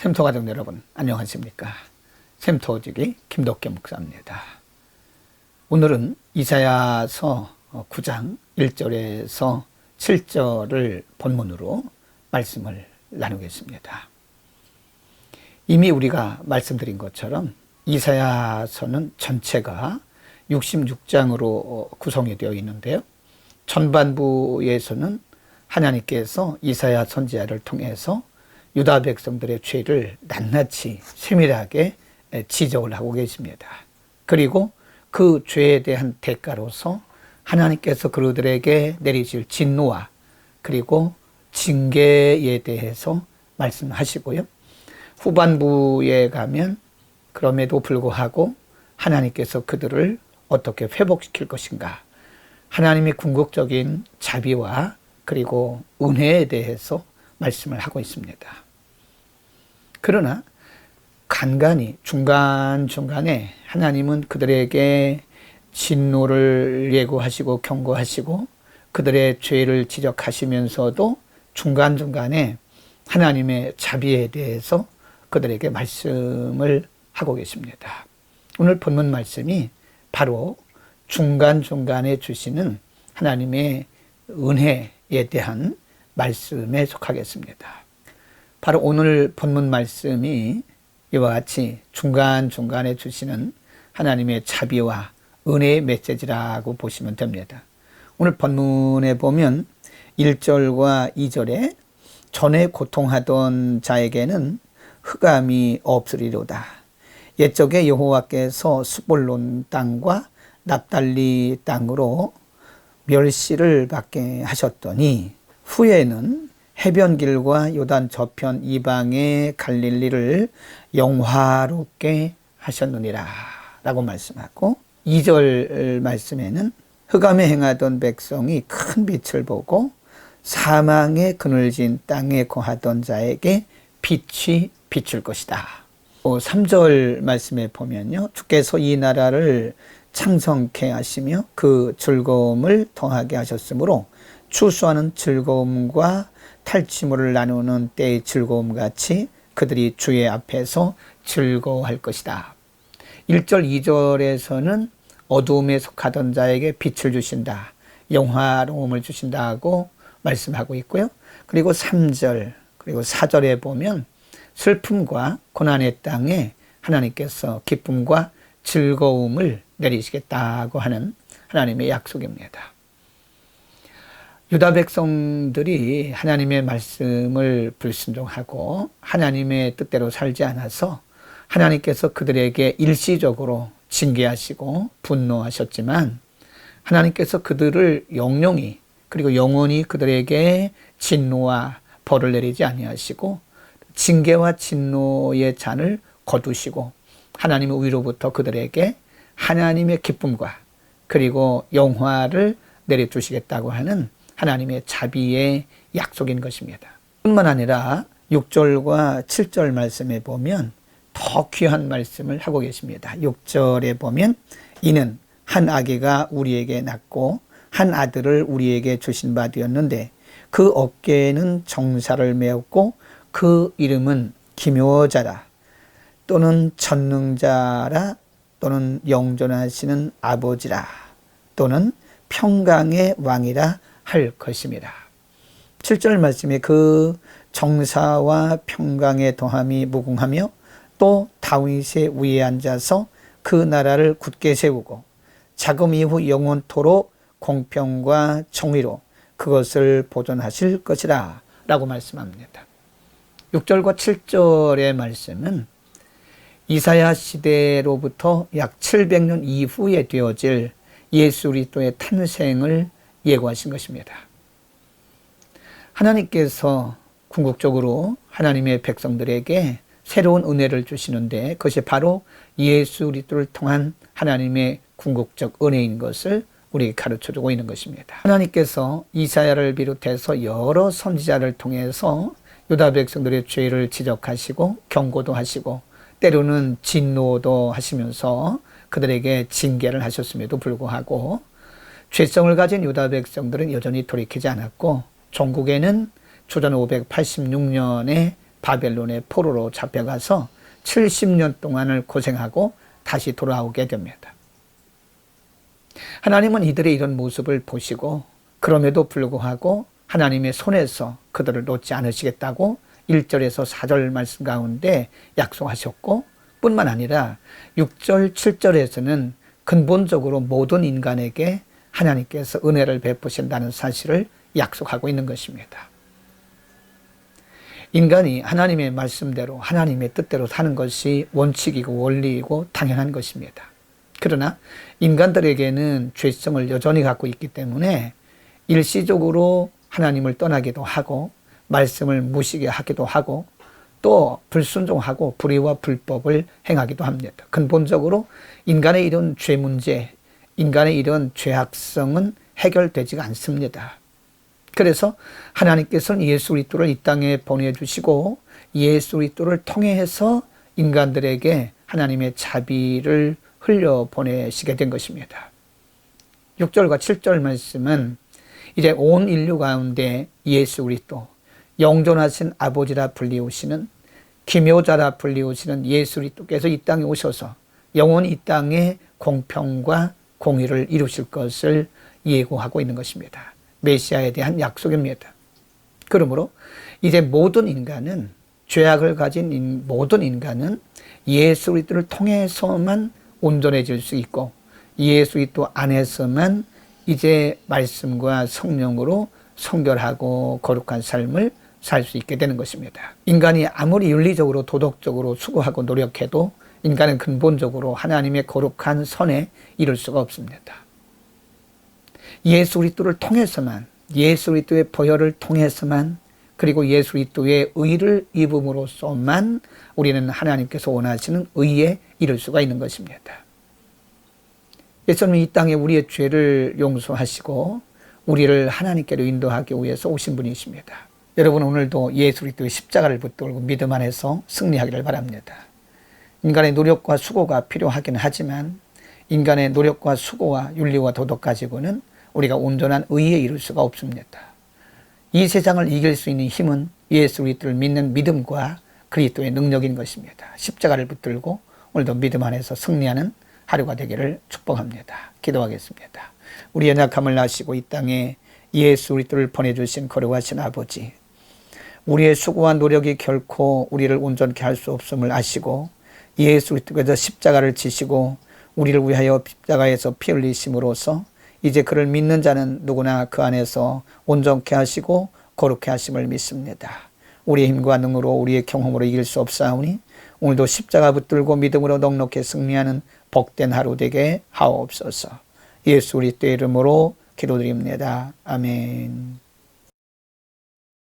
샘토 가족 여러분 안녕하십니까? 샘토지기 김덕겸 목사입니다. 오늘은 이사야서 9장 1절에서 7절을 본문으로 말씀을 나누겠습니다. 이미 우리가 말씀드린 것처럼 이사야서는 전체가 66장으로 구성이 되어 있는데요. 전반부에서는 하나님께서 이사야 선지자를 통해서 유다 백성들의 죄를 낱낱이 세밀하게 지적을 하고 계십니다. 그리고 그 죄에 대한 대가로서 하나님께서 그들에게 내리실 진노와 그리고 징계에 대해서 말씀하시고요. 후반부에 가면 그럼에도 불구하고 하나님께서 그들을 어떻게 회복시킬 것인가, 하나님의 궁극적인 자비와 그리고 은혜에 대해서 말씀을 하고 있습니다. 그러나 간간히 중간중간에 하나님은 그들에게 진노를 예고하시고 경고하시고 그들의 죄를 지적하시면서도 중간중간에 하나님의 자비에 대해서 그들에게 말씀을 하고 계십니다. 오늘 본문 말씀이 바로 중간중간에 주시는 하나님의 은혜에 대한 말씀에 속하겠습니다. 바로 오늘 본문 말씀이 이와 같이 중간중간에 주시는 하나님의 자비와 은혜의 메시지라고 보시면 됩니다. 오늘 본문에 보면 1절과 2절에 전에 고통하던 자에게는 흑암이 없으리로다. 옛적에 여호와께서 스볼론 땅과 납달리 땅으로 멸시를 받게 하셨더니 후에는 해변길과 요단 저편 이방의 갈릴리를 영화롭게 하셨느니라 라고 말씀하고, 2절 말씀에는 흑암에 행하던 백성이 큰 빛을 보고 사망의 그늘진 땅에 거하던 자에게 빛이 비출 것이다. 3절 말씀에 보면요, 주께서 이 나라를 창성케 하시며 그 즐거움을 더하게 하셨으므로 추수하는 즐거움과 탈취물을 나누는 때의 즐거움 같이 그들이 주의 앞에서 즐거워할 것이다. 1절 2절에서는 어두움에 속하던 자에게 빛을 주신다, 영화로움을 주신다고 말씀하고 있고요. 그리고 3절 그리고 4절에 보면 슬픔과 고난의 땅에 하나님께서 기쁨과 즐거움을 내리시겠다고 하는 하나님의 약속입니다. 유다 백성들이 하나님의 말씀을 불순종하고 하나님의 뜻대로 살지 않아서 하나님께서 그들에게 일시적으로 징계하시고 분노하셨지만, 하나님께서 그들을 영영히 그리고 영원히 그들에게 진노와 벌을 내리지 아니하시고 징계와 진노의 잔을 거두시고 하나님의 위로부터 그들에게 하나님의 기쁨과 그리고 영화를 내려주시겠다고 하는 하나님의 자비의 약속인 것입니다. 뿐만 아니라 6절과 7절 말씀에 보면 더 귀한 말씀을 하고 계십니다. 6절에 보면 이는 한 아기가 우리에게 낳고 한 아들을 우리에게 주신 바 되었는데 그 어깨에는 정사를 메었고 그 이름은 기묘자라 또는 전능자라 또는 영존하시는 아버지라 또는 평강의 왕이라 할 것입니다. 7절 말씀에 그 정사와 평강의 더함이 무궁하며 또 다윗의 위에 앉아서 그 나라를 굳게 세우고 자금 이후 영원토록 공평과 정의로 그것을 보존하실 것이라 라고 말씀합니다. 6절과 7절의 말씀은 이사야 시대로부터 약 700년 이후에 되어질 예수 그리스도의 탄생을 예고하신 것입니다. 하나님께서 궁극적으로 하나님의 백성들에게 새로운 은혜를 주시는데 그것이 바로 예수 그리스도를 통한 하나님의 궁극적 은혜인 것을 우리에게 가르쳐주고 있는 것입니다. 하나님께서 이사야를 비롯해서 여러 선지자를 통해서 유다 백성들의 죄를 지적하시고 경고도 하시고 때로는 진노도 하시면서 그들에게 징계를 하셨음에도 불구하고 죄성을 가진 유다 백성들은 여전히 돌이키지 않았고 종국에는 주전 586년에 바벨론의 포로로 잡혀가서 70년 동안을 고생하고 다시 돌아오게 됩니다. 하나님은 이들의 이런 모습을 보시고 그럼에도 불구하고 하나님의 손에서 그들을 놓지 않으시겠다고 1절에서 4절 말씀 가운데 약속하셨고, 뿐만 아니라 6절, 7절에서는 근본적으로 모든 인간에게 하나님께서 은혜를 베푸신다는 사실을 약속하고 있는 것입니다. 인간이 하나님의 말씀대로 하나님의 뜻대로 사는 것이 원칙이고 원리이고 당연한 것입니다. 그러나 인간들에게는 죄성을 여전히 갖고 있기 때문에 일시적으로 하나님을 떠나기도 하고 말씀을 무시게 하기도 하고 또 불순종하고 불의와 불법을 행하기도 합니다. 근본적으로 인간의 이런 죄 문제, 인간의 이런 죄악성은 해결되지가 않습니다. 그래서 하나님께서는 예수 그리스도를 이 땅에 보내주시고 예수 그리스도를 통해서 인간들에게 하나님의 자비를 흘려보내시게 된 것입니다. 6절과 7절 말씀은 이제 온 인류 가운데 예수 그리스도, 영존하신 아버지라 불리우시는 기묘자라 불리우시는 예수 그리스도께서 이 땅에 오셔서 영원히 이 땅에 공평과 공의를 이루실 것을 예고하고 있는 것입니다. 메시아에 대한 약속입니다. 그러므로 이제 모든 인간은, 죄악을 가진 모든 인간은 예수 그리스도를 통해서만 온전해질 수 있고 예수 그리스도 안에서만 이제 말씀과 성령으로 성결하고 거룩한 삶을 살 수 있게 되는 것입니다. 인간이 아무리 윤리적으로 도덕적으로 수고하고 노력해도 인간은 근본적으로 하나님의 거룩한 선에 이를 수가 없습니다. 예수 그리스도를 통해서만, 예수 그리스도의 보혈을 통해서만, 그리고 예수 그리스도의 의를 입음으로써만 우리는 하나님께서 원하시는 의에 이를 수가 있는 것입니다. 예수님은 이 땅에 우리의 죄를 용서하시고 우리를 하나님께로 인도하기 위해서 오신 분이십니다. 여러분, 오늘도 예수 그리스도의 십자가를 붙들고 믿음 안에서 승리하기를 바랍니다. 인간의 노력과 수고가 필요하긴 하지만 인간의 노력과 수고와 윤리와 도덕 가지고는 우리가 온전한 의에 이룰 수가 없습니다. 이 세상을 이길 수 있는 힘은 예수 그리스도를 믿는 믿음과 그리스도의 능력인 것입니다. 십자가를 붙들고 오늘도 믿음 안에서 승리하는 하루가 되기를 축복합니다. 기도하겠습니다. 우리의 연약함을 아시고 이 땅에 예수 그리스도를 보내주신 거룩하신 아버지, 우리의 수고와 노력이 결코 우리를 온전케 할 수 없음을 아시고 예수 그리스도께서 십자가를 지시고 우리를 위하여 십자가에서 피 흘리심으로써 이제 그를 믿는 자는 누구나 그 안에서 온전케 하시고 거룩케 하심을 믿습니다. 우리의 힘과 능으로 우리의 경험으로 이길 수 없사오니 오늘도 십자가 붙들고 믿음으로 넉넉히 승리하는 복된 하루 되게 하옵소서. 예수 그리스도의 이름으로 기도드립니다. 아멘.